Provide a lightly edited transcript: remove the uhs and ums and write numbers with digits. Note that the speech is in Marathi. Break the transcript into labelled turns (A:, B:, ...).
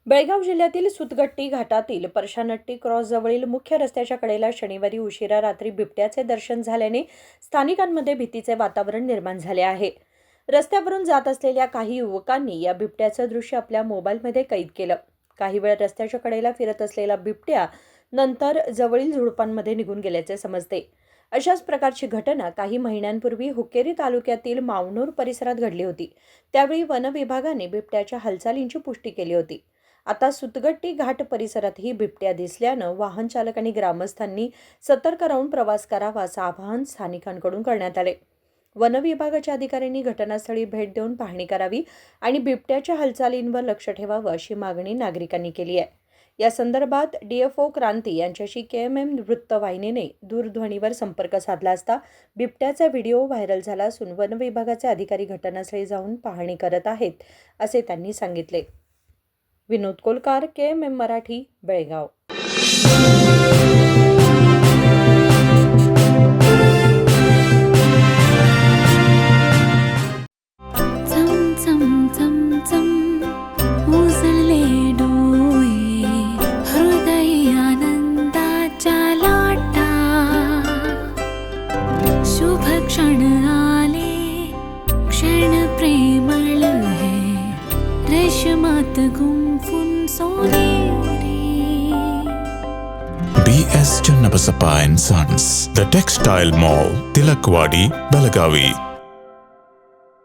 A: बेळगाव जिल्ह्यातील सुतगट्टी घाटातील परशानट्टी क्रॉस जवळील मुख्य रस्त्याच्या कडेला शनिवारी उशिरा रात्री बिबट्याचे दर्शन झाल्याने स्थानिकांमध्ये भीतीचे वातावरण निर्माण झाले आहे. रस्त्यावरून जात असलेल्या काही युवकांनी या बिबट्याचं दृश्य आपल्या मोबाईलमध्ये कैद केलं. काही वेळ रस्त्याच्या कडेला फिरत असलेला बिबट्या नंतर जवळील झुडपांमध्ये निघून गेल्याचे समजते. अशाच प्रकारची घटना काही महिन्यांपूर्वी हुक्केरी तालुक्यातील मावनूर परिसरात घडली होती. त्यावेळी वन विभागाने बिबट्याच्या हालचालींची पुष्टी केली होती. आता सुतगट्टी घाट परिसरातही बिबट्या दिसल्यानं वाहन चालक आणि ग्रामस्थांनी सतर्क राहून प्रवास करावा असं आवाहन स्थानिकांकडून करण्यात आले. वन विभागाच्या अधिकाऱ्यांनी घटनास्थळी भेट देऊन पाहणी करावी आणि बिबट्याच्या हालचालींवर लक्ष ठेवावं अशी मागणी नागरिकांनी केली आहे. या संदर्भात DFO क्रांती यांच्याशी KMM वृत्तवाहिनीने दूरध्वनीवर संपर्क साधला असता बिबट्याचा व्हिडिओ व्हायरल झाला असून वन विभागाचे अधिकारी घटनास्थळी जाऊन पाहणी करत आहेत असे त्यांनी सांगितले. विनोद कोलकार, KMM मराठी, बेळगाव.
B: क्षण आले क्षण प्रेमळ है रेशमात गुंफून सोनेरी.
C: BS Channabasappa and Sons, The Textile Mall, Tilakvadi, Belagavi.